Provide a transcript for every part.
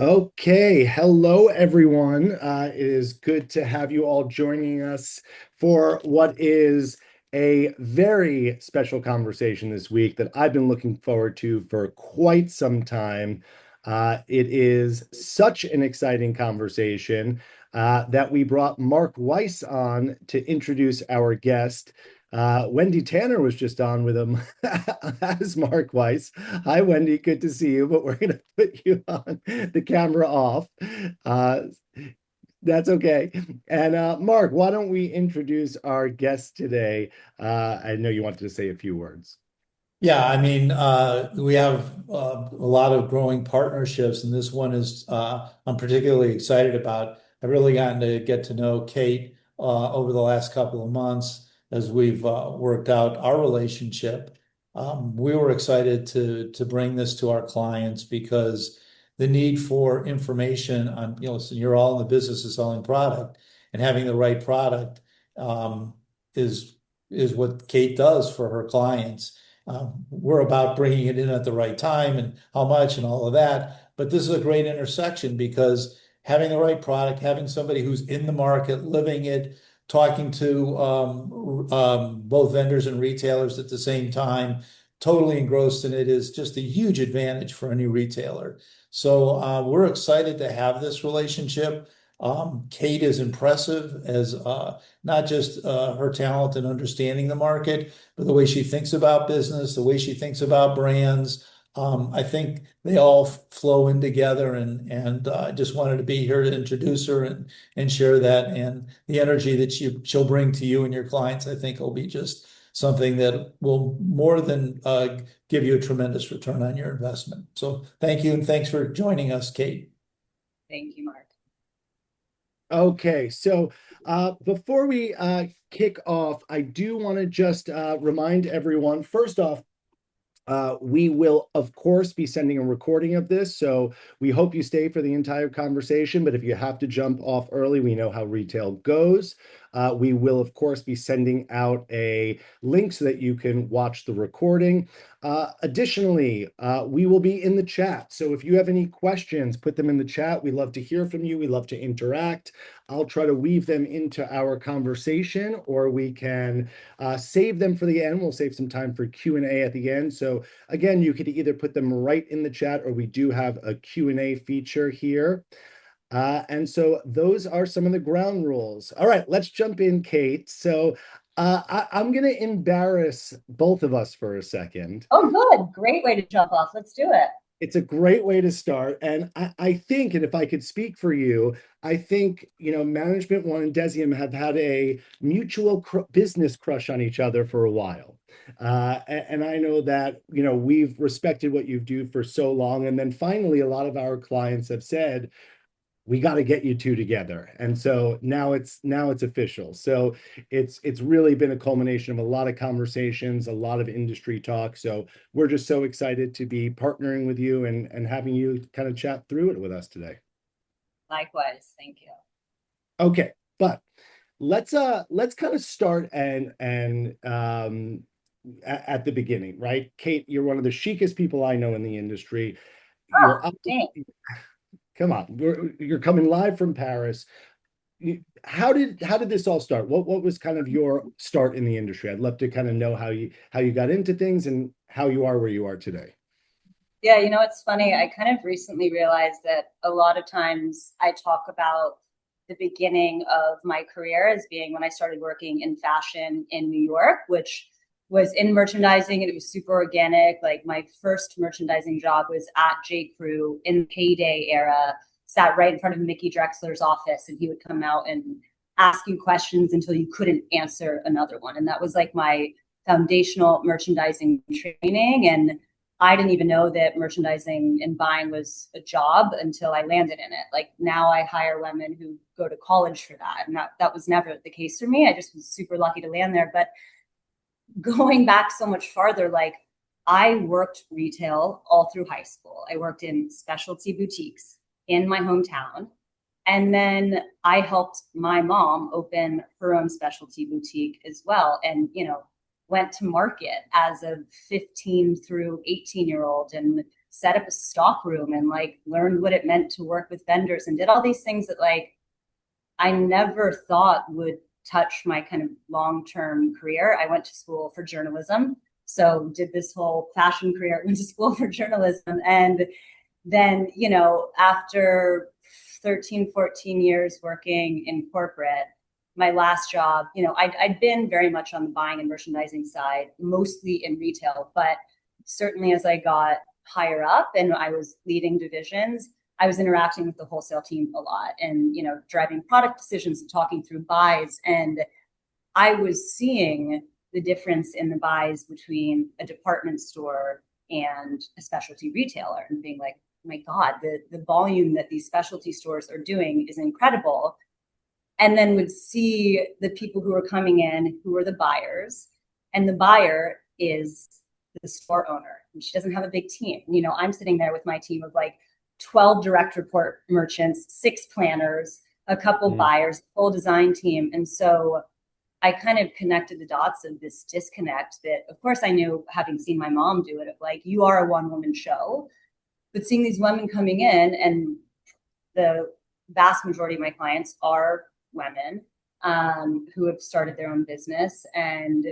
Okay, hello everyone. It is good to have you all joining us for what is a very special conversation this week that I've been looking forward to for quite some time. It is such an exciting conversation that we brought Mark Weiss on to introduce our guest. Wendy Tanner was just on with him as Mark Weiss. Hi, Wendy. Good to see you, but we're going to put you on the camera off. Uh, that's okay. And Mark, why don't we introduce our guest today? I know you wanted to say a few words. Yeah, we have a lot of growing partnerships, and this one is I'm particularly excited about. I've really gotten to get to know Kate over the last couple of months as we've worked out our relationship. We were excited to bring this to our clients because the need for information on, so you're all in the business of selling product, and having the right product um, is is what Kate does for her clients. We're about bringing it in at the right time and how much and all of that. But this is a great intersection because having the right product, having somebody who's in the market, living it, talking to both vendors and retailers at the same time, totally engrossed in it is just a huge advantage for a new retailer. So we're excited to have this relationship. Kate is impressive as not just her talent in understanding the market, but the way she thinks about business, the way she thinks about brands. I think they all flow in together, and I just wanted to be here to introduce her and share that, and the energy that she'll bring to you and your clients. I think will be just something that will more than give you a tremendous return on your investment. So thank you, and thanks for joining us, Kate. Thank you, Mark. Okay, so before we kick off, I do want to just remind everyone, first off, we will, of course, be sending a recording of this. So we hope you stay for the entire conversation. But if you have to jump off early, we know how retail goes. We will, of course, be sending out a link so that you can watch the recording. Additionally, we will be in the chat. So if you have any questions, put them in the chat. We love to hear from you. We love to interact. I'll try to weave them into our conversation, or we can save them for the end. We'll save some time for Q&A at the end. So again, you could either put them right in the chat, or we do have a Q&A feature here. And so those are some of the ground rules. All right, let's jump in, Kate. So I'm going to embarrass both of us for a second. Oh, good. Great way to jump off. Let's do it. It's a great way to start. And I think, and if I could speak for you, I think, Management One and Deziem have had a mutual business crush on each other for a while. And I know that, we've respected what you do for so long. And then finally, a lot of our clients have said, we got to get you two together. And so now it's official. So it's really been a culmination of a lot of conversations, a lot of industry talk. So we're just so excited to be partnering with you and having you kind of chat through it with us today. Likewise. Thank you. Okay, but let's kind of start and at the beginning, right? Kate, you're one of the chicest people I know in the industry. Oh, You're up. thanks. Come on, you're coming live from Paris. How did this all start? What was kind of your start in the industry? I'd love to kind of know how you got into things and how you are where you are today. Yeah, it's funny. I kind of recently realized that a lot of times I talk about the beginning of my career as being when I started working in fashion in New York, which was in merchandising, and it was super organic. Like my first merchandising job was at J. Crew in the payday era, sat right in front of Mickey Drexler's office, and he would come out and ask you questions until you couldn't answer another one. And that was like my foundational merchandising training. And I didn't even know that merchandising and buying was a job until I landed in it. Like now I hire women who go to college for that. And that was never the case for me. I just was super lucky to land there. But going back so much farther, like I worked retail all through high school. I worked in specialty boutiques in my hometown. And then I helped my mom open her own specialty boutique as well. And, went to market as a 15 through 18-year-old and set up a stock room and like learned what it meant to work with vendors and did all these things that like I never thought would touch my kind of long-term career. I went to school for journalism, so did this whole fashion career, went to school for journalism. And then, you know, after 13, 14 years working in corporate, my last job, you know, I'd been very much on the buying and merchandising side, mostly in retail, but certainly as I got higher up and I was leading divisions, I was interacting with the wholesale team a lot and, you know, driving product decisions and talking through buys. And I was seeing the difference in the buys between a department store and a specialty retailer and being like, oh my God, the volume that these specialty stores are doing is incredible. And then would see the people who are coming in who are the buyers, and the buyer is the store owner, and she doesn't have a big team. You know, I'm sitting there with my team of like 12 direct report merchants, 6 planners, a couple buyers, full design team. And so I kind of connected the dots of this disconnect that, of course, I knew having seen my mom do it, of like, you are a one-woman show, but seeing these women coming in, and the vast majority of my clients are women who have started their own business and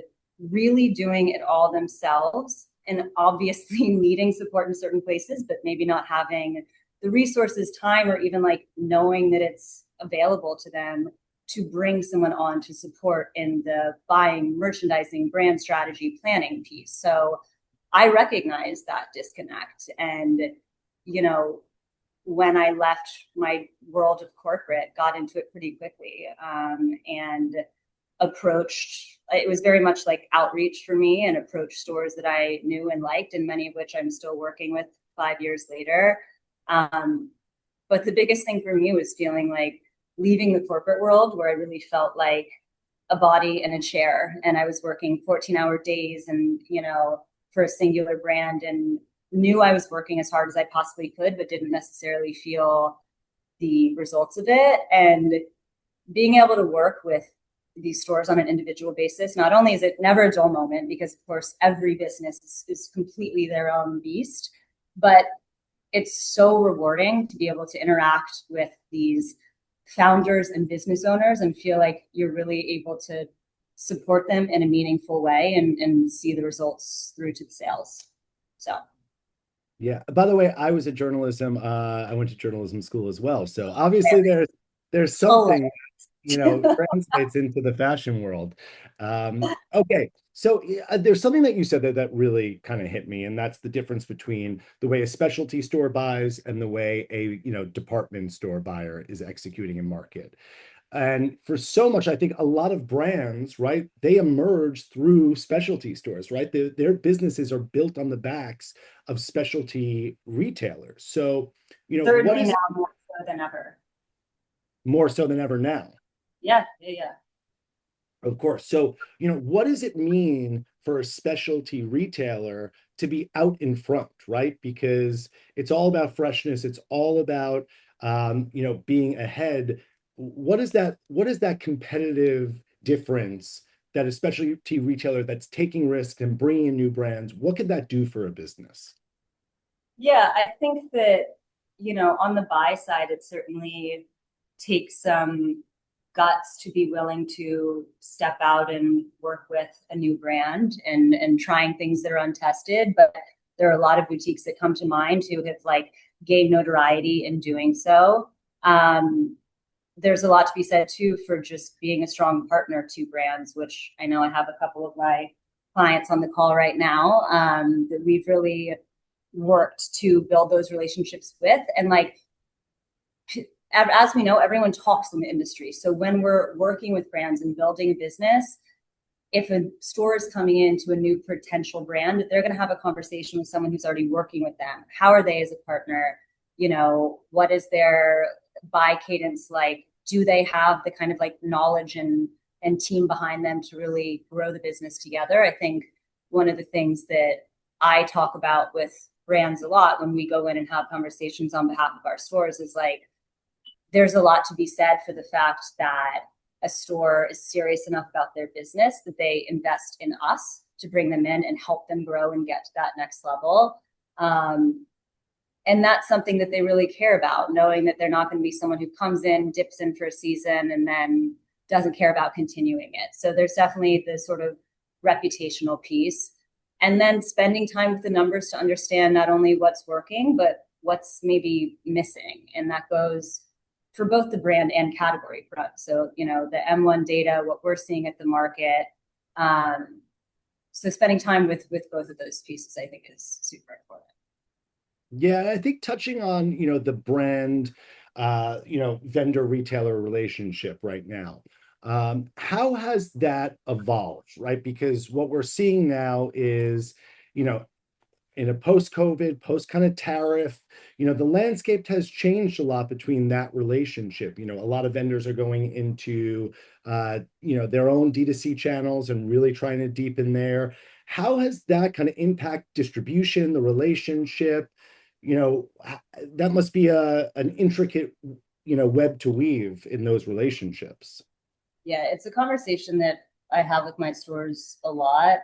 really doing it all themselves, and obviously needing support in certain places, but maybe not having the resources, time, or even like knowing that it's available to them to bring someone on to support in the buying, merchandising, brand strategy, planning piece. So I recognize that disconnect. And, you know, when I left my world of corporate, got into it pretty quickly and approached, it was very much like outreach for me, and approached stores that I knew and liked, and many of which I'm still working with 5 years later. But the biggest thing for me was feeling like leaving the corporate world where I really felt like a body in a chair, and I was working 14-hour days and, you know, for a singular brand, and knew I was working as hard as I possibly could, but didn't necessarily feel the results of it. And being able to work with these stores on an individual basis, not only is it never a dull moment, because of course every business is completely their own beast, but it's so rewarding to be able to interact with these founders and business owners and feel like you're really able to support them in a meaningful way and see the results through to the sales. So Yeah. By the way, I was a journalism. I went to journalism school as well. So obviously, there's something, you know, translates into the fashion world. Okay. So there's something that you said that really kind of hit me, and that's the difference between the way a specialty store buys and the way a, you know, department store buyer is executing in market. And for so much, I think a lot of brands, right, they emerge through specialty stores, right? Their businesses are built on the backs of specialty retailers. So, you know, what certainly is now more so than ever. more so than ever now? Yeah. Of course. So, you know, what does it mean for a specialty retailer to be out in front, right? Because it's all about freshness. It's all about, you know, being ahead. What is that competitive difference that a specialty retailer that's taking risks and bringing in new brands, what could that do for a business? Yeah, I think that, you know, on the buy side, it certainly takes some guts to be willing to step out and work with a new brand and trying things that are untested. But there are a lot of boutiques that come to mind who have like gained notoriety in doing so. There's a lot to be said too for just being a strong partner to brands, which I know I have a couple of my clients on the call right now that we've really worked to build those relationships with. And like, as we know, everyone talks in the industry. So when we're working with brands and building a business, if a store is coming into a new potential brand, they're going to have a conversation with someone who's already working with them. How are they as a partner? You know, what is their buy cadence like? Do they have the kind of like knowledge and team behind them to really grow the business together? I think one of the things that I talk about with brands a lot when we go in and have conversations on behalf of our stores is like, there's a lot to be said for the fact that a store is serious enough about their business that they invest in us to bring them in and help them grow and get to that next level. And that's something that they really care about, knowing that they're not going to be someone who comes in, dips in for a season, and then doesn't care about continuing it. So there's definitely this sort of reputational piece. And then spending time with the numbers to understand not only what's working, but what's maybe missing. And that goes for both the brand and category front. So, the M1 data, what we're seeing at the market. So spending time with both of those pieces, I think, is super important. Yeah, I think touching on, the brand, vendor retailer relationship right now. How has that evolved, right? Because what we're seeing now is, you know, in a post-COVID, post kind of tariff, the landscape has changed a lot between that relationship. A lot of vendors are going into, their own D2C channels and really trying to deepen there. How has that kind of impact distribution, the relationship? That must be an intricate, web to weave in those relationships. Yeah, it's a conversation that I have with my stores a lot.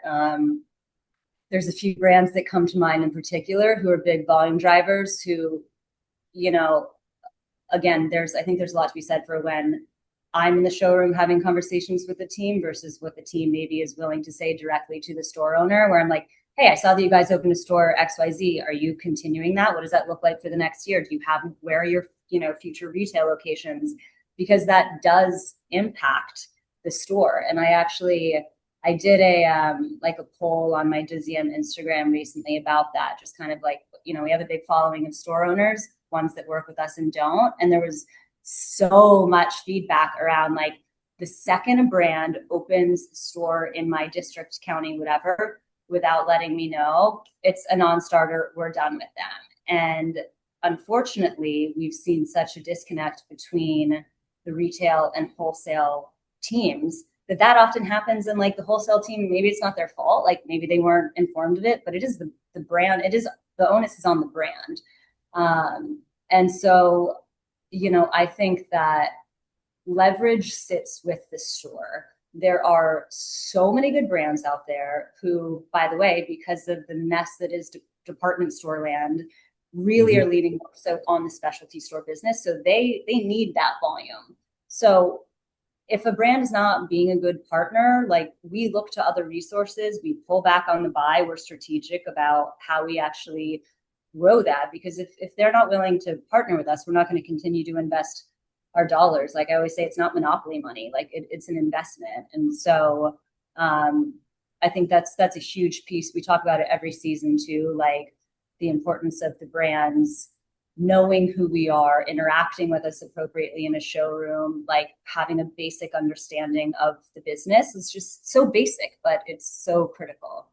There's a few brands that come to mind in particular who are big volume drivers who, you know, again, I think there's a lot to be said for when I'm in the showroom having conversations with the team versus what the team maybe is willing to say directly to the store owner, where I'm like, hey, I saw that you guys opened a store XYZ. Are you continuing that? What does that look like for the next year? Do you have, where are your, future retail locations? Because that does impact the store. And I did a poll on my Deziem Instagram recently about that. Just kind of like, we have a big following of store owners, ones that work with us and don't. And there was so much feedback around like the second a brand opens a store in my district, county, whatever, without letting me know, it's a non-starter. We're done with them. And unfortunately, we've seen such a disconnect between the retail and wholesale teams that often happens. And like the wholesale team, maybe it's not their fault. Like maybe they weren't informed of it, but it is the brand. It is, the onus is on the brand. And so, I think that leverage sits with the store. There are so many good brands out there who, by the way, because of the mess that is department store land, really are leading so on the specialty store business. So they need that volume. So if a brand is not being a good partner, like we look to other resources, we pull back on the buy, we're strategic about how we actually grow that. Because if they're not willing to partner with us, we're not going to continue to invest our dollars. Like I always say, it's not monopoly money, like it's an investment. And so I think that's a huge piece. We talk about it every season too, like the importance of the brands knowing who we are, interacting with us appropriately in a showroom, like having a basic understanding of the business is just so basic, but it's so critical.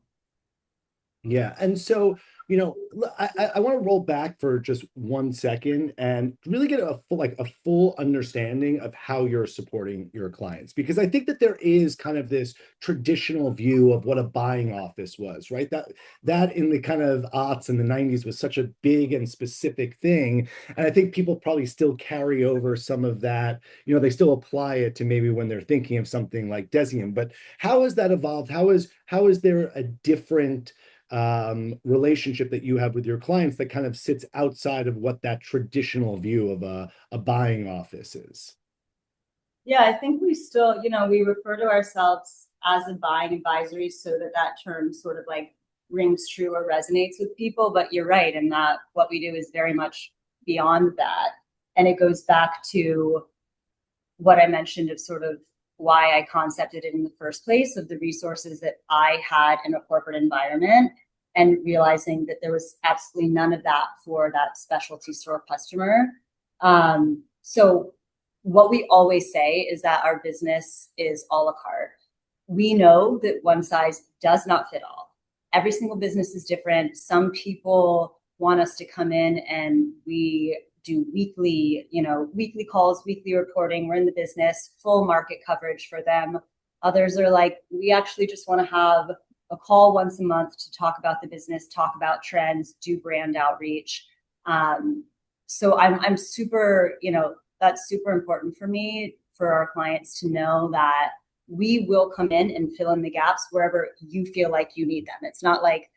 Yeah. And so, I want to roll back for just 1 second and really get a full understanding of how you're supporting your clients. Because I think that there is kind of this traditional view of what a buying office was, right? That in the kind of aughts in the 90s was such a big and specific thing. And I think people probably still carry over some of that, they still apply it to maybe when they're thinking of something like Deziem. But how has that evolved? How is there a different relationship that you have with your clients that kind of sits outside of what that traditional view of a buying office is? Yeah, I think we still, we refer to ourselves as a buying advisory so that term sort of like rings true or resonates with people. But you're right in that what we do is very much beyond that. And it goes back to what I mentioned of sort of why I concepted it in the first place, of the resources that I had in a corporate environment and realizing that there was absolutely none of that for that specialty store customer. So what we always say is that our business is a la carte. We know that one size does not fit all. Every single business is different. Some people want us to come in and we do weekly calls, weekly reporting. We're in the business, full market coverage for them. Others are like, we actually just want to have a call once a month to talk about the business, talk about trends, do brand outreach. So I'm super, that's super important for me, for our clients to know that we will come in and fill in the gaps wherever you feel like you need them. It's not like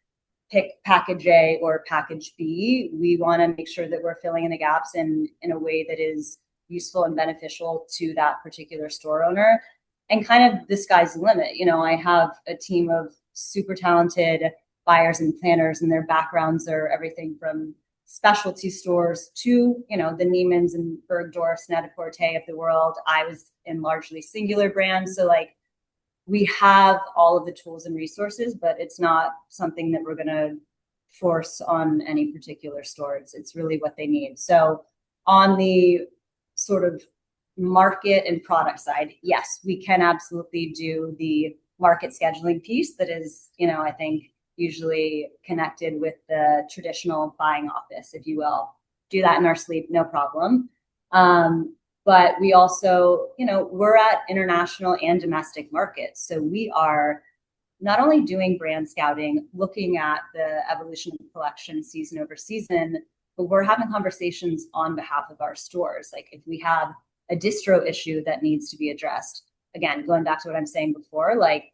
pick package A or package B. We want to make sure that we're filling in the gaps in a way that is useful and beneficial to that particular store owner. And kind of the sky's the limit. You know, I have a team of super talented buyers and planners, and their backgrounds are everything from specialty stores to, you know, the Neiman's and Bergdorf's, Net-a-Porter of the world. I was in largely singular brands. So like we have all of the tools and resources, but it's not something that we're going to force on any particular store. It's really what they need. So on the sort of market and product side, yes, we can absolutely do the market scheduling piece that is, you know, I think usually connected with the traditional buying office, if you will. Do that in our sleep, no problem. But we also, you know, we're at international and domestic markets. So we are not only doing brand scouting, looking at the evolution of the collection season over season, but we're having conversations on behalf of our stores. Like if we have a distro issue that needs to be addressed, again, going back to what I'm saying before, like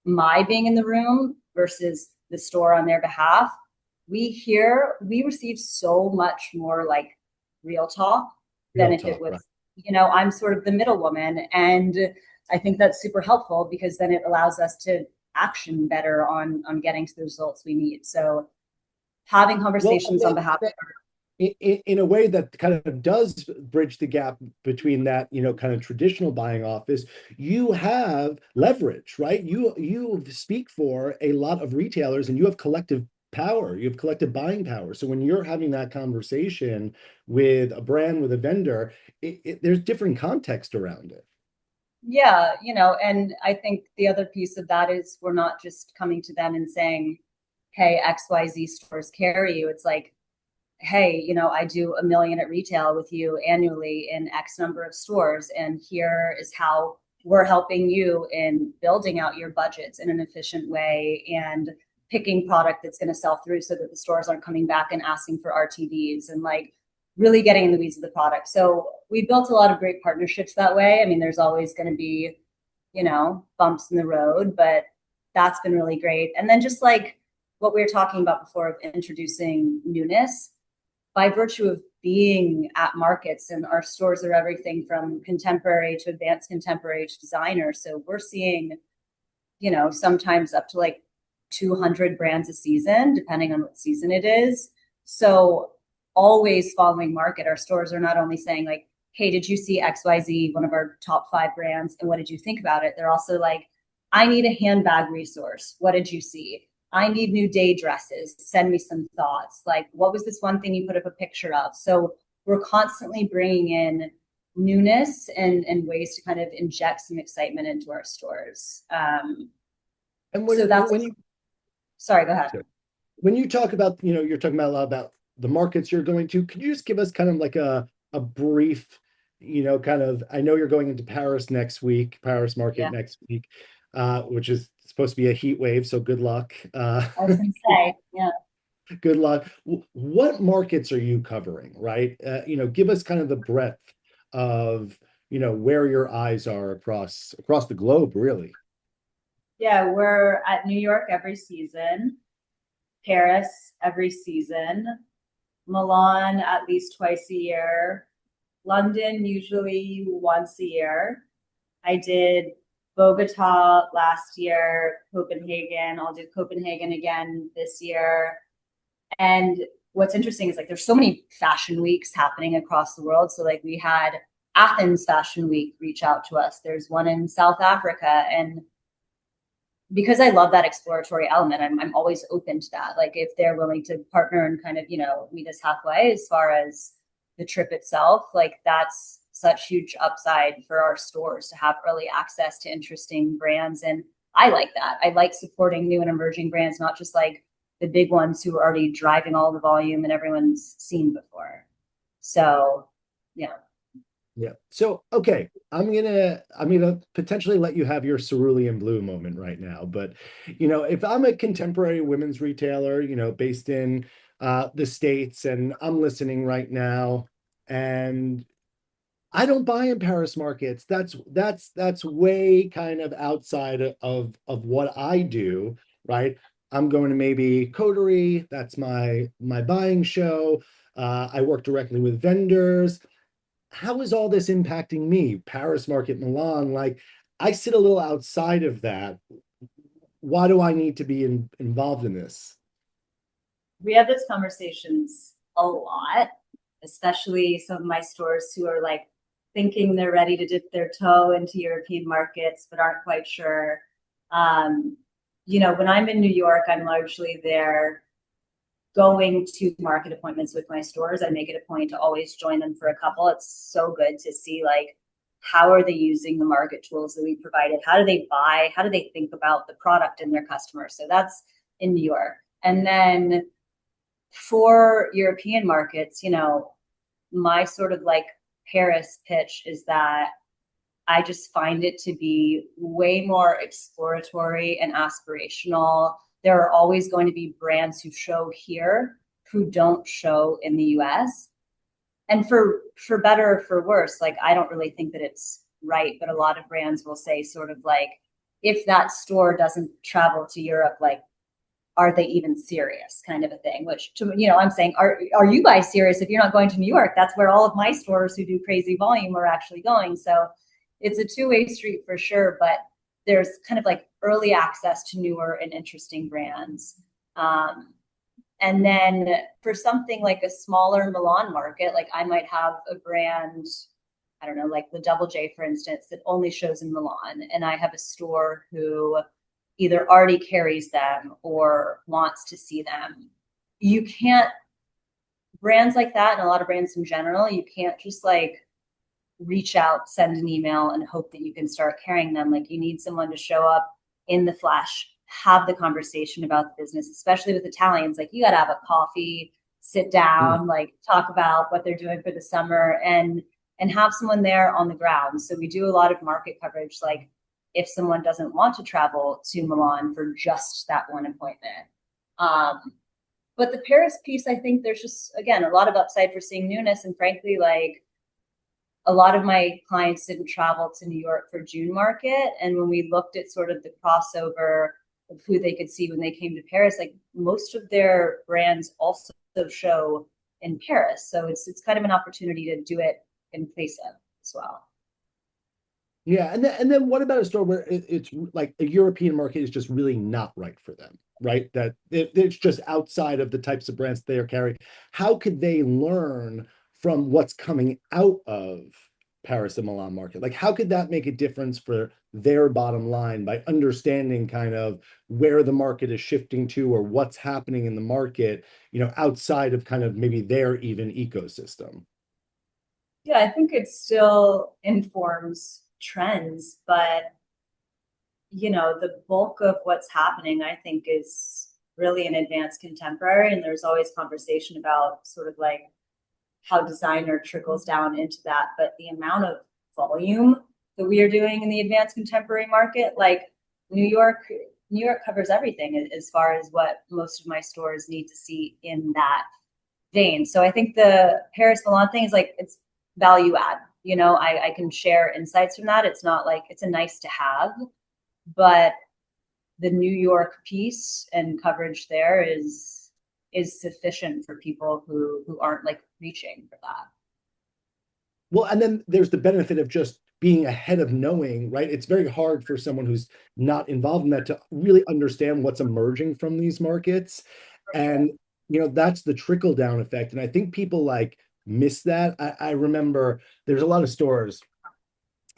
my being in the room versus the store on their behalf, we receive so much more like real talk than Real if it talk, was, right? you know, I'm sort of the middle woman. And I think that's super helpful because then it allows us to action better on getting to the results we need. So having Well, conversations on behalf of in a way that kind of does bridge the gap between that, you know, kind of traditional buying office, you have leverage, right? You speak for a lot of retailers and you have collective power, you have collective buying power. So when you're having that conversation with a brand, with a vendor, there's different context around it. yeah, you know, and I think the other piece of that is we're not just coming to them and saying, hey, XYZ stores carry you. It's like, hey, you know, I do 1 million at retail with you annually in X number of stores. And here is how we're helping you in building out your budgets in an efficient way and picking product that's going to sell through so that the stores aren't coming back and asking for RTDs and like really getting in the weeds of the product. So we built a lot of great partnerships that way. I mean, there's always going to be, you know, bumps in the road, but that's been really great. And then just like what we were talking about before of introducing newness, by virtue of being at markets, and our stores are everything from contemporary to advanced contemporary to designer. So we're seeing, you know, sometimes up to like 200 brands a season, depending on what season it is. So always following market, our stores are not only saying like, hey, did you see XYZ, one of our top 5 brands, and what did you think about it? They're also like, I need a handbag resource. What did you see? I need new day dresses. Send me some thoughts. Like, what was this one thing you put up a picture of? So we're constantly bringing in newness and ways to kind of inject some excitement into our stores. And So that's, when you sorry, go ahead. when you talk about, you know, you're talking about a lot about the markets you're going to, could you just give us kind of like a brief, you know, kind of, I know you're going into Paris next week, Paris market Yeah, next week, which is supposed to be a heat wave, so good luck. I was going to say, yeah. Good luck. What markets are you covering, right? You know, give us kind of the breadth of, you know, where your eyes are across the globe, really. Yeah, we're at New York every season, Paris every season, Milan at least twice a year, London usually once a year. I did Bogota last year, Copenhagen. I'll do Copenhagen again this year. And what's interesting is like there's so many fashion weeks happening across the world. So like we had Athens Fashion Week reach out to us. There's one in South Africa. And because I love that exploratory element, I'm always open to that. Like if they're willing to partner and kind of, you know, meet us halfway as far as the trip itself, like that's such huge upside for our stores to have early access to interesting brands. And I like that. I like supporting new and emerging brands, not just like the big ones who are already driving all the volume and everyone's seen before. So yeah. Yeah. So, okay, I'm gonna potentially let you have your cerulean blue moment right now. But, you know, if I'm a contemporary women's retailer, you know, based in the States, and I'm listening right now, and I don't buy in Paris markets. That's way kind of outside of what I do, right? I'm going to maybe Coterie, that's my buying show. I work directly with vendors. How is all this impacting me? Paris market, Milan, like I sit a little outside of that. Why do I need to be involved in this? We have those conversations a lot, especially some of my stores who are like thinking they're ready to dip their toe into European markets, but aren't quite sure. Um, when I'm in New York, I'm largely there going to market appointments with my stores. I make it a point to always join them for a couple. It's so good to see like how are they using the market tools that we provided? How do they buy? How do they think about the product and their customers? So that's in New York. And then for European markets, my sort of like Paris pitch is that I just find it to be way more exploratory and aspirational. There are always going to be brands who show here who don't show in the US. And for better or for worse, like I don't really think that it's right, but a lot of brands will say sort of like if that store doesn't travel to Europe, like are they even serious kind of a thing, which I'm saying are you guys serious if you're not going to New York? That's where all of my stores who do crazy volume are actually going. So it's a two-way street for sure, but there's kind of like early access to newer and interesting brands. And then for something like a smaller Milan market, like I might have a brand, I don't know, like the Double J, for instance, that only shows in Milan. And I have a store who either already carries them or wants to see them. You can't, brands like that, and a lot of brands in general, you can't just like reach out, send an email, and hope that you can start carrying them. Like you need someone to show up in the flesh, have the conversation about the business, especially with Italians. Like you got to have a coffee, sit down, like talk about what they're doing for the summer, and have someone there on the ground. So we do a lot of market coverage, like if someone doesn't want to travel to Milan for just that one appointment. But the Paris piece, I think there's just, again, a lot of upside for seeing newness. And frankly, like a lot of my clients didn't travel to New York for June market. And when we looked at sort of the crossover of who they could see when they came to Paris, like most of their brands also show in Paris. So it's kind of an opportunity to do it in place of as well. Yeah, and then what about a store where it's like a European market is just really not right for them, right? That it's just outside of the types of brands they are carrying. How could they learn from what's coming out of Paris and Milan market? Like, how could that make a difference for their bottom line by understanding kind of where the market is shifting to or what's happening in the market, outside of kind of maybe their even ecosystem? Yeah, I think it still informs trends, but the bulk of what's happening, I think, is really in advanced contemporary. And there's always conversation about sort of like how designer trickles down into that. But the amount of volume that we are doing in the advanced contemporary market, like New York, New York covers everything as far as what most of my stores need to see in that vein. So I think the Paris Milan thing is like it's value add. I can share insights from that. It's not like it's a nice to have, but the New York piece and coverage there is sufficient for people who aren't like reaching for that. Well, and then there's the benefit of just being ahead of knowing, right? It's very hard for someone who's not involved in that to really understand what's emerging from these markets. For sure. And, that's the trickle down effect. And I think people like miss that. I remember there's a lot of stores.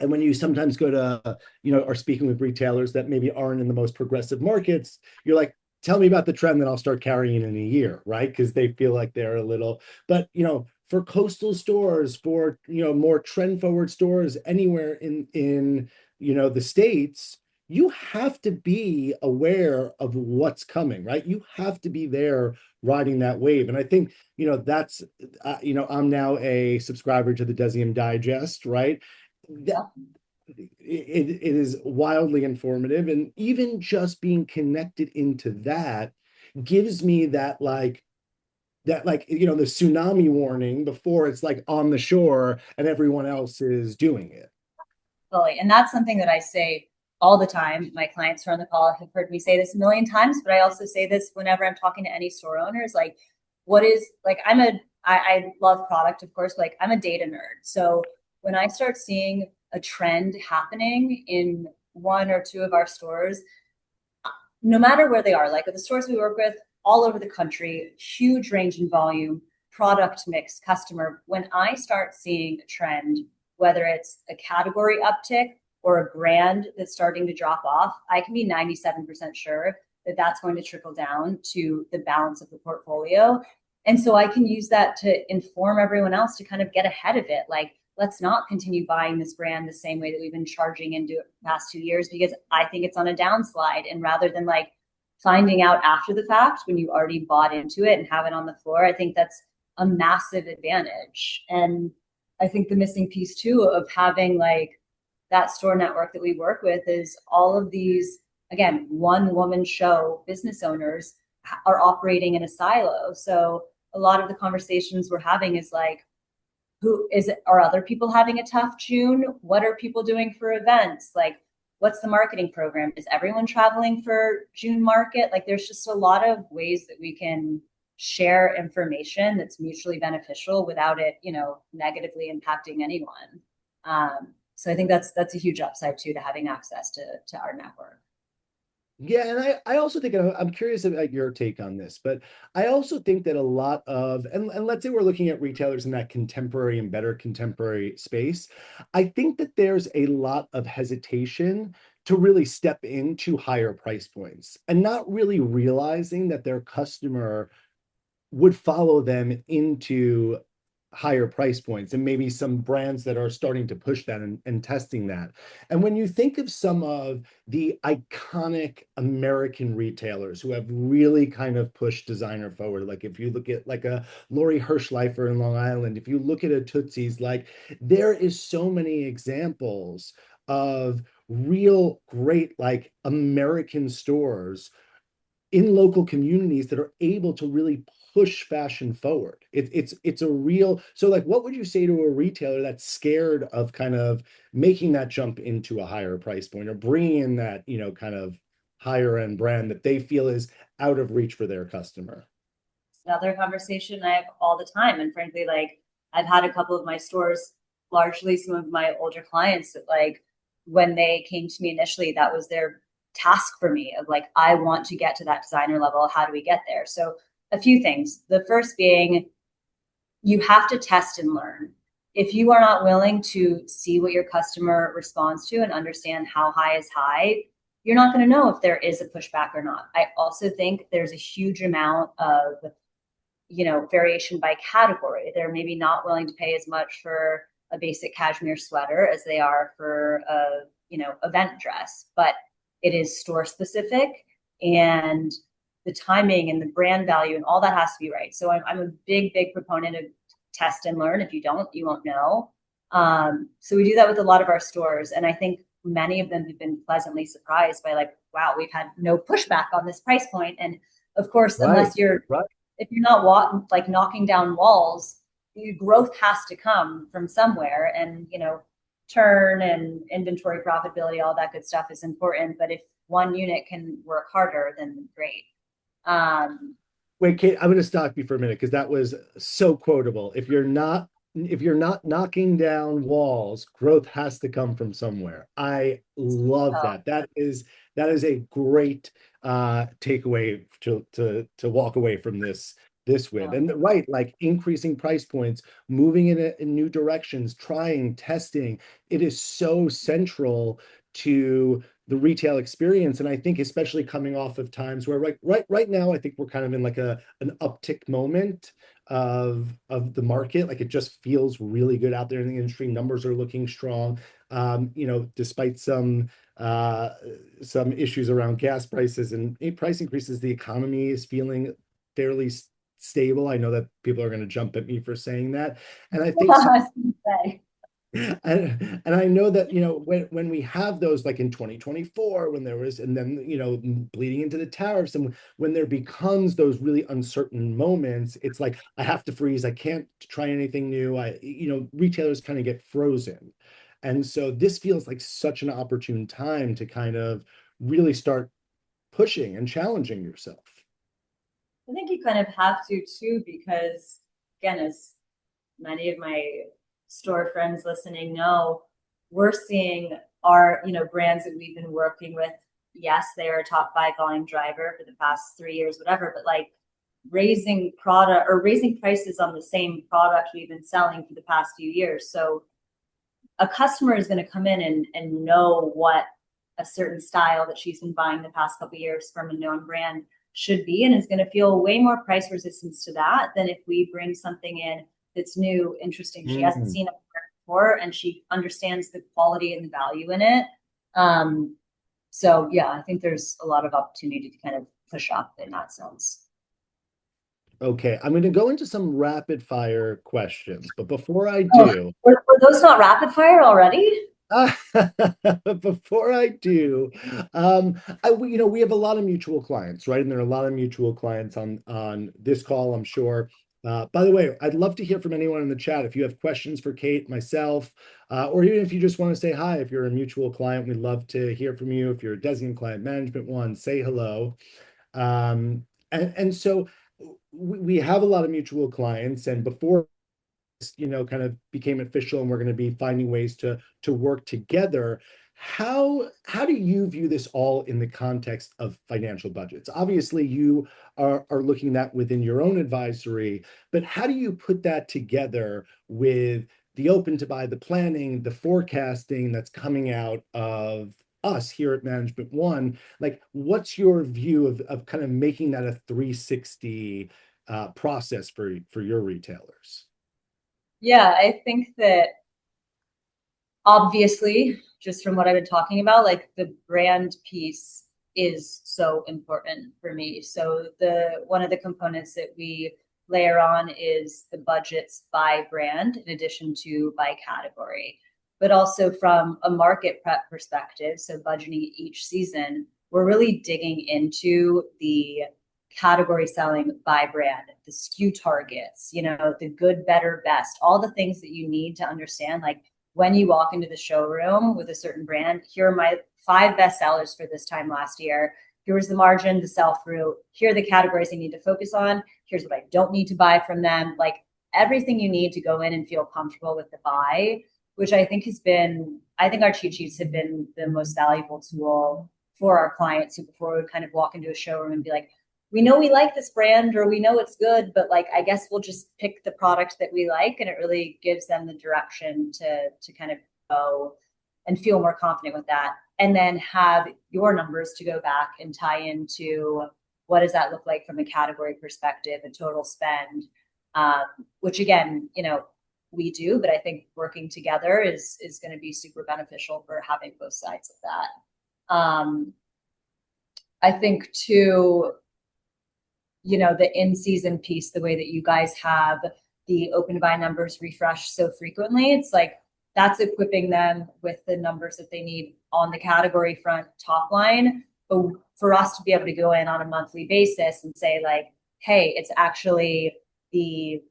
And when you sometimes go to, are speaking with retailers that maybe aren't in the most progressive markets, you're like, tell me about the trend that I'll start carrying in a year, right? Because they feel like they're a little, but for coastal stores, for more trend forward stores anywhere in the States, you have to be aware of what's coming, right? You have to be there riding that wave. And I think, that's, I'm now a subscriber to the Deziem Digest, right? That it is wildly informative, and even just being connected into that gives me that the tsunami warning before it's like on the shore and everyone else is doing it. Fully. And that's something that I say all the time. My clients who are on the call have heard me say this a million times, but I also say this whenever I'm talking to any store owners. Like, what is like? I love product, of course. But like, I'm a data nerd. So when I start seeing a trend happening in one or two of our stores, no matter where they are, like the stores we work with all over the country, huge range in volume, product mix, customer. When I start seeing a trend, whether it's a category uptick or a brand that's starting to drop off, I can be 97% sure that that's going to trickle down to the balance of the portfolio. And so I can use that to inform everyone else to kind of get ahead of it. Like, let's not continue buying this brand the same way that we've been charging into it the past 2 years because I think it's on a downslide. And rather than like finding out after the fact when you already bought into it and have it on the floor, I think that's a massive advantage. And I think the missing piece too of having like that store network that we work with is all of these, again, one woman show business owners are operating in a silo. So a lot of the conversations we're having is like, who is it? Are other people having a tough June? What are people doing for events? Like, what's the marketing program? Is everyone traveling for June market? Like, there's just a lot of ways that we can share information that's mutually beneficial without it, negatively impacting anyone. So I think that's a huge upside too to having access to our network. Yeah, and I also think, and I'm curious about your take on this, but I also think that a lot of, and let's say we're looking at retailers in that contemporary and better contemporary space, I think that there's a lot of hesitation to really step into higher price points and not really realizing that their customer would follow them into higher price points and maybe some brands that are starting to push that and testing that. And when you think of some of the iconic American retailers who have really kind of pushed designer forward, like if you look at like a Lori Hirschleifer in Long Island, if you look at a Tootsie's, like there is so many examples of real great like American stores in local communities that are able to really push fashion forward. It's a real, so like what would you say to a retailer that's scared of kind of making that jump into a higher price point or bringing in that, kind of higher end brand that they feel is out of reach for their customer? Another conversation I have all the time. And frankly, like I've had a couple of my stores, largely some of my older clients that like when they came to me initially, that was their task for me of like, I want to get to that designer level. How do we get there? So a few things. The first being you have to test and learn. If you are not willing to see what your customer responds to and understand how high is high, you're not going to know if there is a pushback or not. I also think there's a huge amount of variation by category. They're maybe not willing to pay as much for a basic cashmere sweater as they are for a, event dress, but it is store specific and the timing and the brand value and all that has to be right. So I'm a big proponent of test and learn. If you don't, you won't know. So we do that with a lot of our stores. And I think many of them have been pleasantly surprised by like, wow, we've had no pushback on this price point. And of course, Right, unless you're right. if you're not like knocking down walls, growth has to come from somewhere. And, turn and inventory profitability, all that good stuff is important. But if one unit can work harder, then great. Um, Wait, Kate, I'm going to stop you for a minute because that was so quotable. If you're not knocking down walls, growth has to come from somewhere. I love so, that. That is a great takeaway to walk away from this with. yeah. And right, like increasing price points, moving in new directions, trying, testing. It is so central to the retail experience. And I think especially coming off of times where right now, I think we're kind of in like an uptick moment of the market. Like it just feels really good out there in the industry. Numbers are looking strong. Despite some issues around gas prices and price increases, the economy is feeling fairly stable. I know that people are going to jump at me for saying that. And I think so. I was gonna say. And I know that, when we have those like in 2024, when there was, and then, bleeding into the tariffs, and when there becomes those really uncertain moments, it's like, I have to freeze. I can't try anything new. Retailers kind of get frozen. And so this feels like such an opportune time to kind of really start pushing and challenging yourself. I think you kind of have to too, because again, as many of my store friends listening know, we're seeing our, brands that we've been working with. Yes, they are a top 5 volume driver for the past 3 years, whatever, but like raising product or raising prices on the same product we've been selling for the past few years. So a customer is going to come in and know what a certain style that she's been buying the past couple of years from a known brand should be, and is going to feel way more price resistance to that than if we bring something in that's new, interesting. She hasn't seen it before, and she understands the quality and the value in it. So yeah, I think there's a lot of opportunity to kind of push up in that sense. Okay, I'm going to go into some rapid fire questions, but before I Oh, do, were those not rapid fire already? before I do, we have a lot of mutual clients, right? And there are a lot of mutual clients on this call, I'm sure. By the way, I'd love to hear from anyone in the chat. If you have questions for Kate, myself, or even if you just want to say hi, if you're a mutual client, we'd love to hear from you. If you're a Deziem client management one, say hello. And so we have a lot of mutual clients, and before kind of became official and we're going to be finding ways to work together, how do you view this all in the context of financial budgets? Obviously you are looking at that within your own advisory, but how do you put that together with the open to buy, the planning, the forecasting that's coming out of us here at Management One? Like, what's your view of kind of making that a 360 process for your retailers? Yeah, I think that obviously, just from what I've been talking about, like the brand piece is so important for me. So the one of the components that we layer on is the budgets by brand in addition to by category. But also from a market prep perspective, so budgeting each season, we're really digging into the category selling by brand, the SKU targets, the good, better, best, all the things that you need to understand. Like when you walk into the showroom with a certain brand, here are my 5 best sellers for this time last year. Here's the margin, the sell through. Here are the categories I need to focus on. Here's what I don't need to buy from them. Like everything you need to go in and feel comfortable with the buy, which I think I think our cheat sheets have been the most valuable tool for our clients who before we kind of walk into a showroom and be like, we know we like this brand or we know it's good, but like I guess we'll just pick the product that we like, and it really gives them the direction to kind of go and feel more confident with that. And then have your numbers to go back and tie into what does that look like from a category perspective and total spend, which again, we do, but I think working together is going to be super beneficial for having both sides of that. I think too, the in-season piece, the way that you guys have the open buy numbers refreshed so frequently, it's like that's equipping them with the numbers that they need on the category front top line. But for us to be able to go in on a monthly basis and say like, hey, it's actually the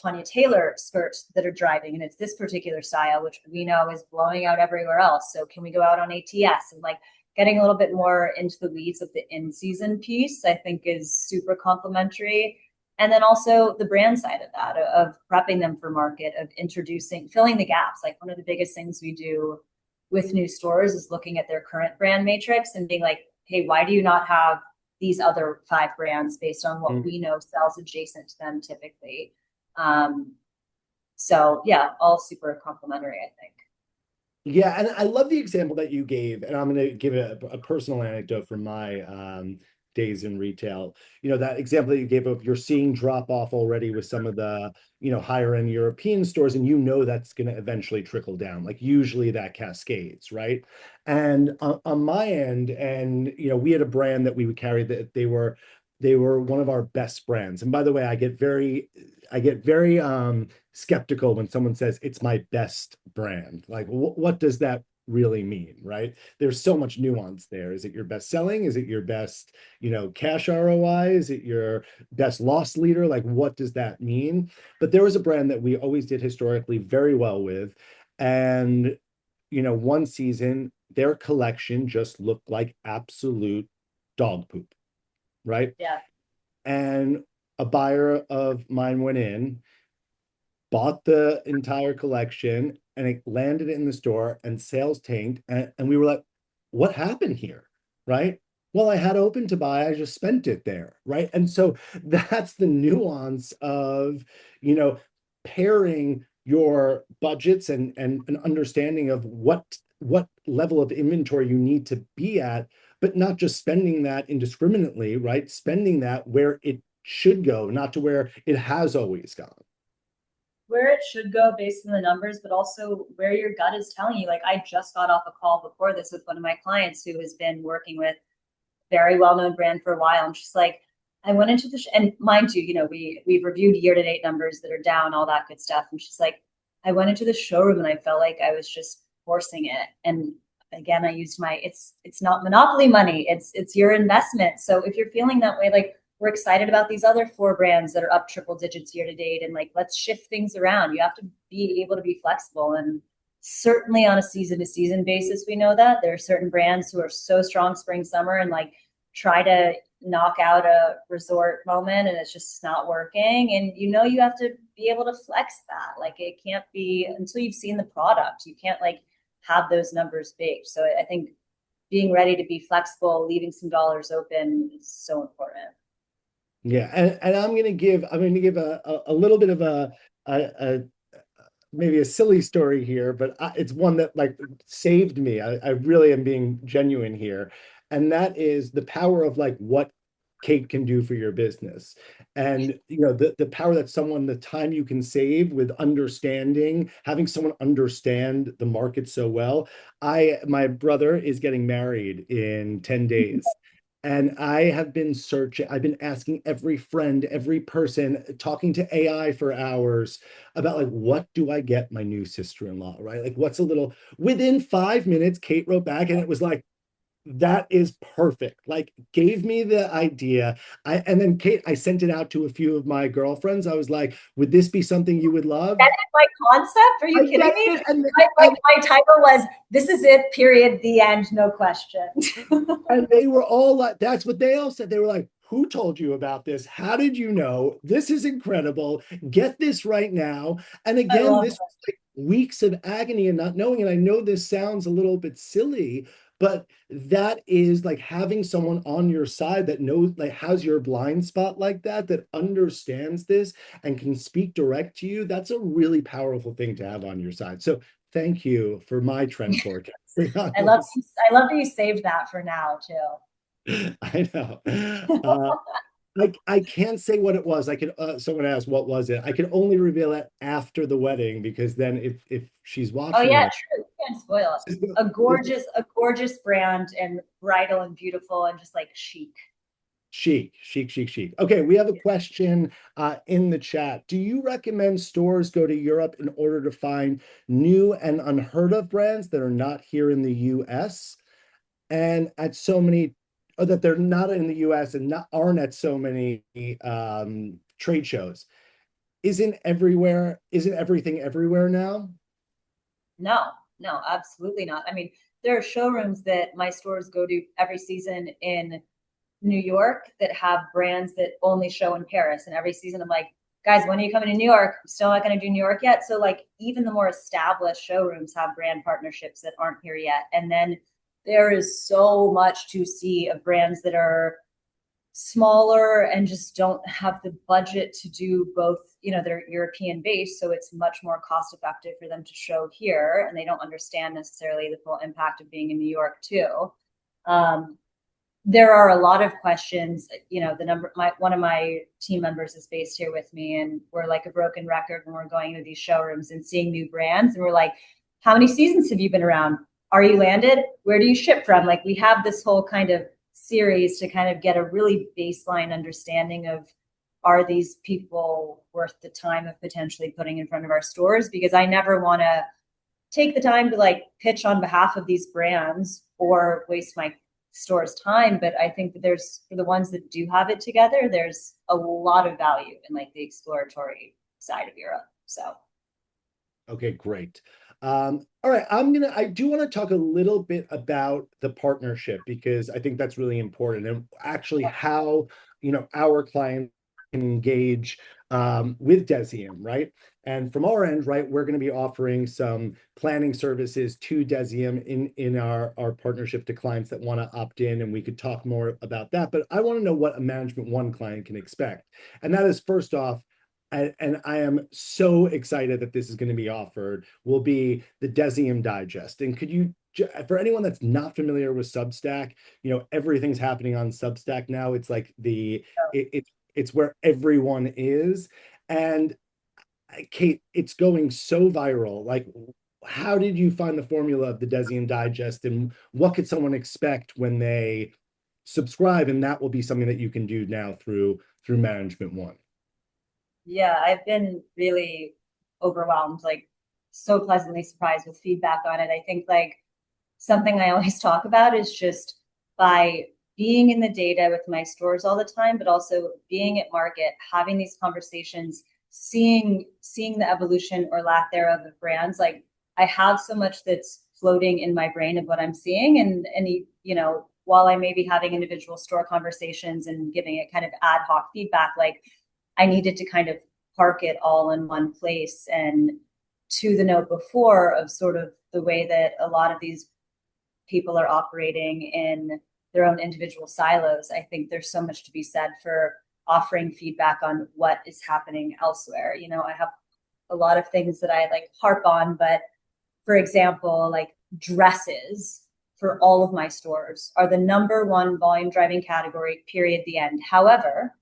Tanya Taylor skirts that are driving, and it's this particular style, which we know is blowing out everywhere else. So can we go out on ATS and like getting a little bit more into the weeds of the in-season piece, I think is super complementary. And then also the brand side of that, of prepping them for market, of introducing, filling the gaps. Like one of the biggest things we do with new stores is looking at their current brand matrix and being like, hey, why do you not have these other 5 brands based on what we know sells adjacent to them typically? So yeah, all super complementary, I think. Yeah, and I love the example that you gave, and I'm going to give a personal anecdote from my days in retail. That example that you gave of you're seeing drop off already with some of the higher end European stores, and that's going to eventually trickle down. Like usually that cascades, right? And on my end, and we had a brand that we would carry that they were one of our best brands. And by the way, I get very skeptical when someone says it's my best brand. Like, what does that really mean, right? There's so much nuance there. Is it your best selling? Is it your best, cash ROI? Is it your best loss leader? Like, what does that mean? But there was a brand that we always did historically very well with, and one season, their collection just looked like absolute dog poop, right? Yeah. And a buyer of mine went in, bought the entire collection, and it landed in the store and sales tanked. And we were like, what happened here? Right. Well, I had open to buy, I just spent it there. Right. And so that's the nuance of, you know, pairing your budgets and an understanding of what level of inventory you need to be at, but not just spending that indiscriminately, right? Spending that where it should go, not to where it has always gone. Where it should go based on the numbers, but also where your gut is telling you. Like, I just got off a call before this with one of my clients who has been working with a very well-known brand for a while. And she's like, I went into the, and mind you, we've reviewed year-to-date numbers that are down, all that good stuff. And she's like, I went into the showroom and I felt like I was just forcing it. And again, I used it's not monopoly money. It's your investment. So if you're feeling that way, like, we're excited about these other 4 brands that are up triple digits year to date. And like, let's shift things around. You have to be able to be flexible. And certainly on a season to season basis, we know that there are certain brands who are so strong spring, summer, and like try to knock out a resort moment and it's just not working. And you have to be able to flex that. Like, it can't be until you've seen the product. You can't like have those numbers baked. So I think being ready to be flexible, leaving some dollars open is so important. Yeah, and I'm gonna give a little bit of a maybe a silly story here, but it's one that like saved me. I really am being genuine here, and that is the power of like what Kate can do for your business, and the power that the time you can save with understanding, having someone understand the market so well. My brother is getting married in 10 days. And I have been searching, I've been asking every friend, every person, talking to AI for hours about like, what do I get my new sister-in-law, right? Like, within 5 minutes, Kate wrote back and it was like, that is perfect. Like, gave me the idea. And then Kate, I sent it out to a few of my girlfriends. I was like, would this be something you would love? That is my concept. Are you I kidding read me? it, and My title was "This is it. Period. The end. No question." And they were all like, that's what they all said. They were like, who told you about this? How did you know? This is incredible. Get this right now. And I again, love this was like weeks of agony and not knowing. And I know this sounds a little bit silly, but that is like having someone on your side that knows, like, has your blind spot like that understands this and can speak direct to you. That's a really powerful thing to have on your side. So thank you for my trend forecasting on I love this. I love that you saved that for now too. I know. Uh, I can't say what it was. I could. Someone asked what was it. I could only reveal it after the wedding because then if she's Oh watching yeah, this, true. You can't spoil it. it's A gorgeous brand and bridal and beautiful and just like chic. chic, chic, chic, chic. Okay, we have a question in the chat. Do you recommend stores go to Europe in order to find new and unheard of brands that are not here in the U.S. and at so many, or that they're not in the U.S. and aren't at so many trade shows? Isn't everything everywhere now? No, no, absolutely not. I mean, there are showrooms that my stores go to every season in New York that have brands that only show in Paris. And every season I'm like, guys, when are you coming to New York? I'm still not going to do New York yet. So like, even the more established showrooms have brand partnerships that aren't here yet. And then there is so much to see of brands that are smaller and just don't have the budget to do both. They're European based, so it's much more cost effective for them to show here, and they don't understand necessarily the full impact of being in New York too. There are a lot of questions. One of my team members is based here with me, and we're like a broken record when we're going to these showrooms and seeing new brands, and we're like, how many seasons have you been around? Are you landed? Where do you ship from? Like, we have this whole kind of series to kind of get a really baseline understanding of, are these people worth the time of potentially putting in front of our stores? Because I never want to take the time to like pitch on behalf of these brands or waste my store's time. But I think that for the ones that do have it together, there's a lot of value in like the exploratory side of Europe. So Okay, great. All right, I do want to talk a little bit about the partnership because I think that's really important and actually how, our clients can engage with Deziem, right? And from our end, right, we're going to be offering some planning services to Deziem in our partnership to clients that want to opt in, and we could talk more about that. But I want to know what a Management One client can expect. And that is first off, and I am so excited that this is going to be offered, will be the Desium Digest. And could you, for anyone that's not familiar with Substack, everything's happening on Substack now. It's like it's where everyone is. And Kate, it's going so viral. Like, how did you find the formula of the Desium Digest, and what could someone expect when they subscribe? And that will be something that you can do now through Management One. Yeah, I've been really overwhelmed, like so pleasantly surprised with feedback on it. I think like something I always talk about is just by being in the data with my stores all the time, but also being at market, having these conversations, seeing the evolution or lack thereof of brands. Like I have so much that's floating in my brain of what I'm seeing, and while I may be having individual store conversations and giving it kind of ad hoc feedback, like I needed to kind of park it all in one place. And to the note before of sort of the way that a lot of these people are operating in their own individual silos, I think there's so much to be said for offering feedback on what is happening elsewhere. I have a lot of things that I like harp on, but for example, like dresses for all of my stores are the number one volume driving category, period, the end. However,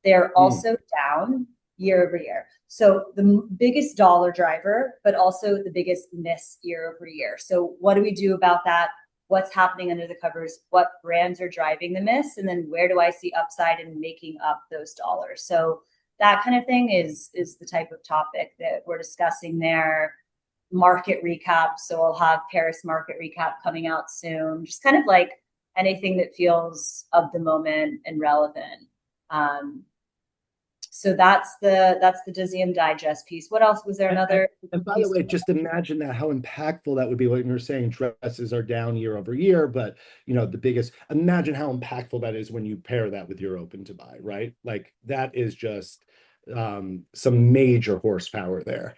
they're Mm. also down year over year. So the biggest dollar driver, but also the biggest miss year over year. So what do we do about that? What's happening under the covers? What brands are driving the miss? And then where do I see upside in making up those dollars? So that kind of thing is the type of topic that we're discussing there. Market recap. So I'll have Paris market recap coming out soon. Just kind of like anything that feels of the moment and relevant. Um, so that's the Dizzy Digest piece. What else was there? And, and, Another and by the piece? way, just imagine that how impactful that would be. What you're saying, dresses are down year over year, but the biggest. Imagine how impactful that is when you pair that with your open to buy, right? Like that is just some major horsepower there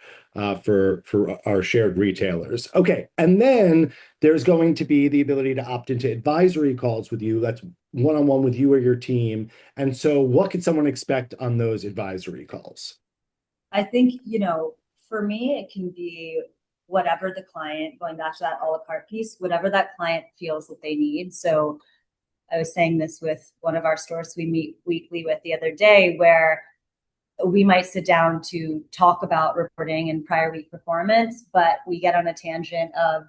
for our shared retailers. Okay, and then there's going to be the ability to opt into advisory calls with you. That's one-on-one with you or your team. And so, what could someone expect on those advisory calls? I think, for me, it can be whatever the client, going back to that a la carte piece, whatever that client feels that they need. So I was saying this with one of our stores we meet weekly with the other day, where we might sit down to talk about reporting and prior week performance, but we get on a tangent of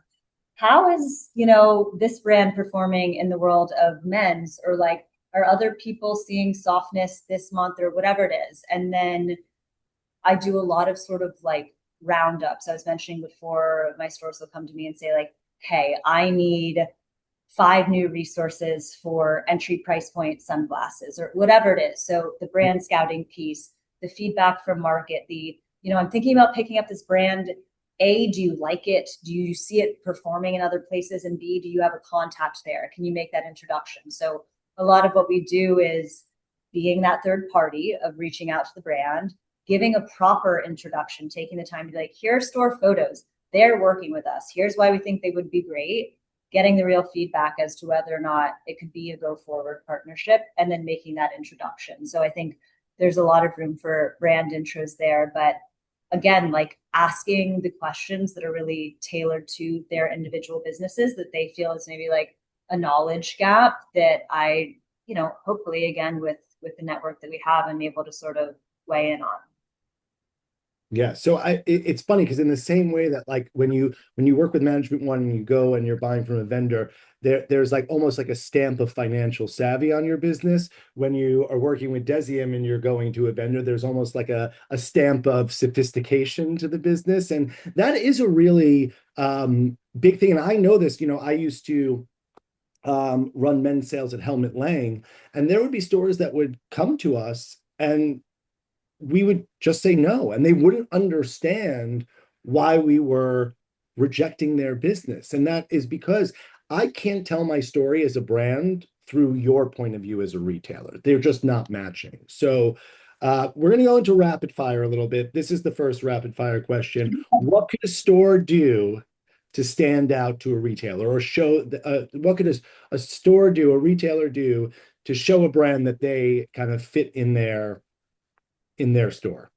how is, this brand performing in the world of men's, or like, are other people seeing softness this month or whatever it is? And then I do a lot of sort of like roundups. I was mentioning before, my stores will come to me and say like, hey, I need 5 new resources for entry price point sunglasses or whatever it is. So the brand scouting piece, the feedback from market, I'm thinking about picking up this brand. A, do you like it? Do you see it performing in other places? And B, do you have a contact there? Can you make that introduction? So a lot of what we do is being that third party of reaching out to the brand, giving a proper introduction, taking the time to be like, here are store photos. They're working with us. Here's why we think they would be great. Getting the real feedback as to whether or not it could be a go forward partnership, and then making that introduction. So I think there's a lot of room for brand intros there. But again, like asking the questions that are really tailored to their individual businesses that they feel is maybe like a knowledge gap that I, hopefully again with the network that we have, I'm able to sort of weigh in on. Yeah, so it's funny because in the same way that like when you work with Management One and you go and you're buying from a vendor, there's like almost like a stamp of financial savvy on your business. When you are working with Desium and you're going to a vendor, there's almost like a stamp of sophistication to the business. And that is a really big thing. And I know this, I used to run men's sales at Helmut Lang, and there would be stores that would come to us and we would just say no, and they wouldn't understand why we were rejecting their business. And that is because I can't tell my story as a brand through your point of view as a retailer. They're just not matching. So we're going to go into rapid fire a little bit. This is the first rapid fire question. What could a store do to stand out to a retailer, or show what could a store do, a retailer do to show a brand that they kind of fit in their store?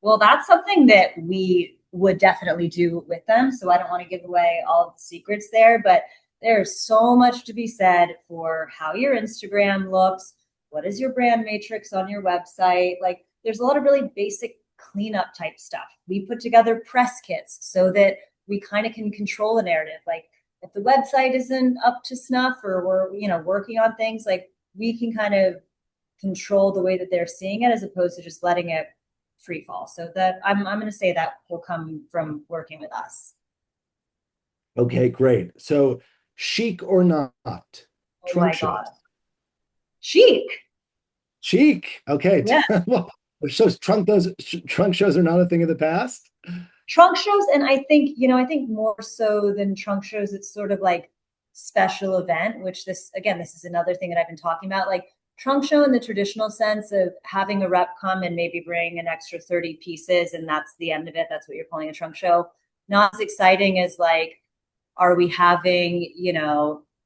Well, that's something that we would definitely do with them. So I don't want to give away all of the secrets there, but there's so much to be said for how your Instagram looks. What is your brand matrix on your website? Like, there's a lot of really basic cleanup type stuff. We put together press kits so that we kind of can control a narrative. Like, if the website isn't up to snuff, or we're, working on things, like, we can kind of control the way that they're seeing it, as opposed to just letting it free fall. So that I'm going to say that will come from working with us. Okay, great. So chic or not? Oh Trunk my shows. God. Chic. Chic. Okay. Yeah. Well, so trunk shows are not a thing of the past. Trunk shows. And I think more so than trunk shows, it's sort of like special event, which this is another thing that I've been talking about. Like, trunk show in the traditional sense of having a rep come and maybe bring an extra 30 pieces, and that's the end of it. That's what you're calling a trunk show. Not as exciting as, like, are we having,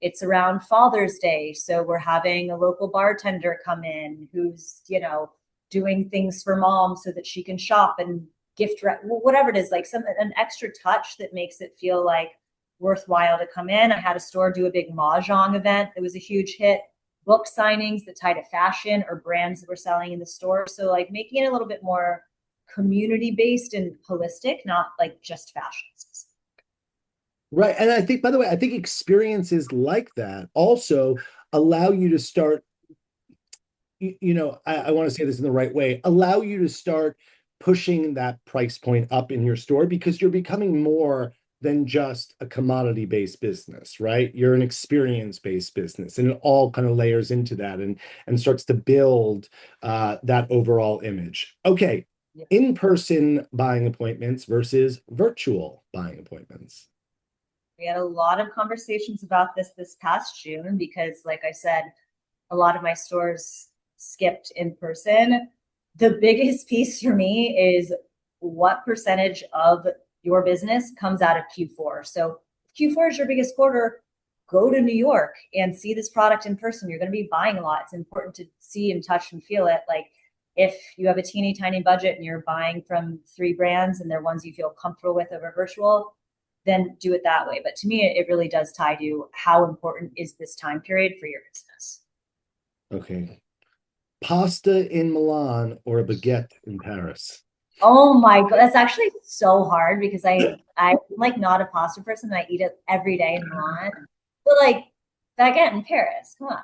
it's around Father's Day, so we're having a local bartender come in who's, doing things for mom so that she can shop and whatever it is, like an extra touch that makes it feel like worthwhile to come in. I had a store do a big mahjong event that was a huge hit. Book signings that tie to fashion or brands that we're selling in the store. So, like, making it a little bit more community based and holistic, not like just fashion specific. Right. And I think, by the way, I think experiences like that also allow you to start, I want to say this in the right way, allow you to start pushing that price point up in your store, because you're becoming more than just a commodity-based business, right? You're an experience-based business, and it all kind of layers into that and starts to build that overall image. Okay, Yeah. in-person buying appointments versus virtual buying appointments. We had a lot of conversations about this past June because, like I said, a lot of my stores skipped in person. The biggest piece for me is what percentage of your business comes out of Q4. So if Q4 is your biggest quarter, go to New York and see this product in person. You're going to be buying a lot. It's important to see and touch and feel it. Like, if you have a teeny tiny budget and you're buying from 3 brands and they're ones you feel comfortable with over virtual, then do it that way. But to me, it really does tie to how important is this time period for your business. Okay. Pasta in Milan or a baguette in Paris? Oh my God, that's actually so hard because I'm like not a pasta person and I eat it every day in Milan. But like, baguette in Paris, come on.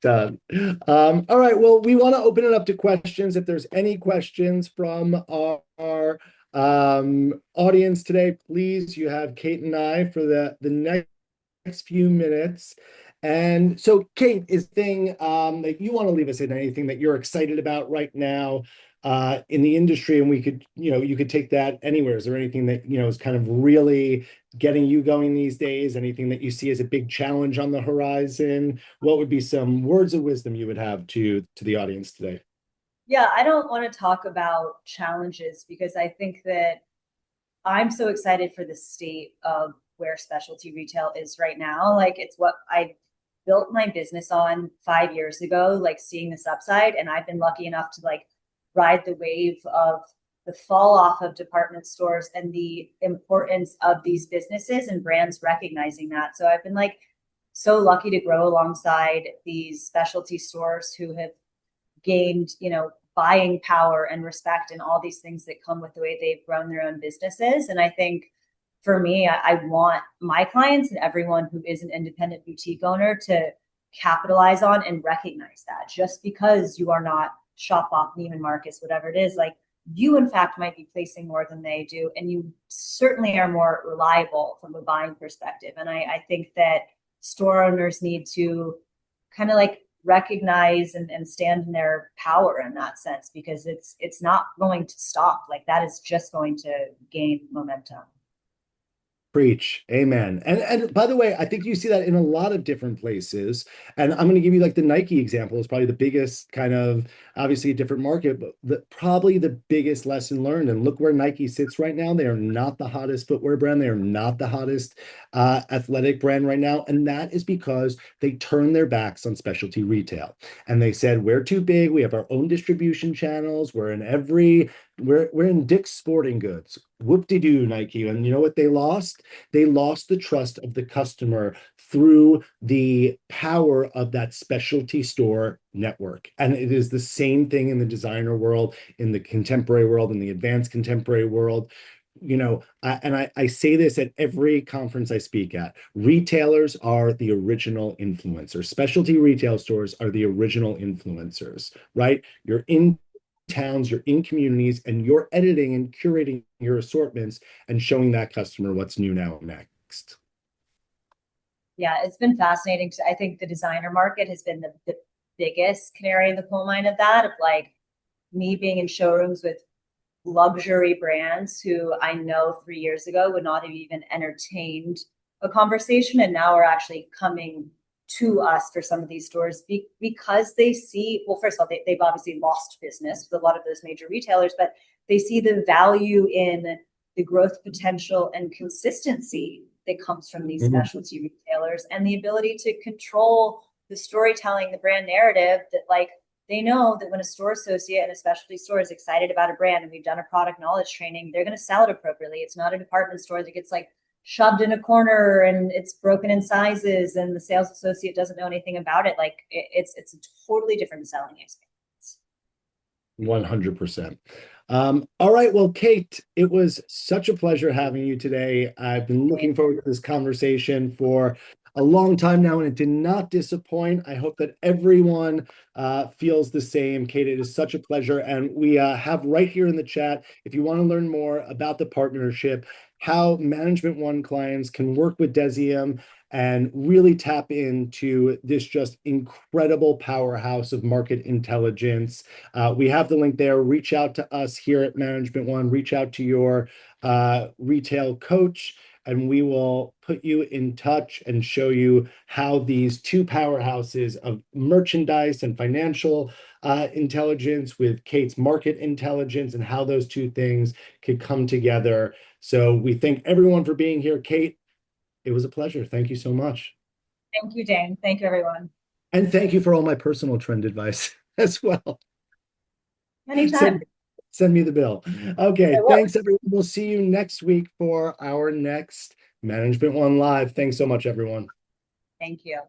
Done. All right. Well, we want to open it up to questions. If there's any questions from our audience today, please, you have Kate and I for the next few minutes. And so, Kate, is thing that you want to leave us in, anything that you're excited about right now in the industry, and we could, you could take that anywhere. Is there anything that, is kind of really getting you going these days? Anything that you see as a big challenge on the horizon? What would be some words of wisdom you would have to the audience today? Yeah, I don't want to talk about challenges because I think that I'm so excited for the state of where specialty retail is right now. Like, it's what I built my business on 5 years ago, like seeing this upside. And I've been lucky enough to like ride the wave of the fall off of department stores and the importance of these businesses and brands recognizing that. So I've been like so lucky to grow alongside these specialty stores who have gained, buying power and respect and all these things that come with the way they've grown their own businesses. And I think for me, I want my clients and everyone who is an independent boutique owner to capitalize on and recognize that just because you are not Shop off Neiman Marcus, whatever it is, like, you in fact might be placing more than they do. And you certainly are more reliable from a buying perspective. And I think that store owners need to kind of like recognize and stand in their power in that sense, because it's not going to stop. Like, that is just going to gain momentum. Preach. Amen. And by the way, I think you see that in a lot of different places. And I'm going to give you like the Nike example is probably the biggest kind of obviously a different market, but probably the biggest lesson learned. And look where Nike sits right now. They are not the hottest footwear brand. They are not the hottest athletic brand right now. And that is because they turned their backs on specialty retail. And they said, we're too big. We have our own distribution channels. We're in Dick's Sporting Goods. Whoop-de-doo, Nike. And you know what they lost? They lost the trust of the customer through the power of that specialty store network. And it is the same thing in the designer world, in the contemporary world, in the advanced contemporary world. I say this at every conference I speak at. Retailers are the original influencers. Specialty retail stores are the original influencers, right? You're in towns, you're in communities, and you're editing and curating your assortments and showing that customer what's new now and next. Yeah, it's been fascinating. I think the designer market has been the biggest canary in the coal mine of that, of like me being in showrooms with luxury brands who I know 3 years ago would not have even entertained a conversation. And now are actually coming to us for some of these stores because they see, well, first of all, they've obviously lost business with a lot of those major retailers, but they see the value in the growth potential and consistency that comes from these Mhm. specialty retailers and the ability to control the storytelling, the brand narrative that like they know that when a store associate in a specialty store is excited about a brand and we've done a product knowledge training, they're going to sell it appropriately. It's not a department store that gets like shoved in a corner and it's broken in sizes and the sales associate doesn't know anything about it. Like it's a totally different selling experience. 100%. All right. Well, Kate, it was such a pleasure having you today. I've been looking forward to this conversation for a long time now, and it did not disappoint. I hope that everyone feels the same. Kate, it is such a pleasure. And we have right here in the chat, if you want to learn more about the partnership, how Management One clients can work with Deziem and really tap into this just incredible powerhouse of market intelligence. We have the link there. Reach out to us here at Management One. Reach out to your retail coach, and we will put you in touch and show you how these two powerhouses of merchandise and financial intelligence with Kate's market intelligence and how those two things could come together. So we thank everyone for being here. Kate, it was a pleasure. Thank you so much. Thank you, Dane. Thank you, everyone. And thank you for all my personal trend advice as well. Anytime. Send, send me the bill. I Okay, will. thanks everyone. We'll see you next week for our next Management One Live. Thanks so much, everyone. Thank you.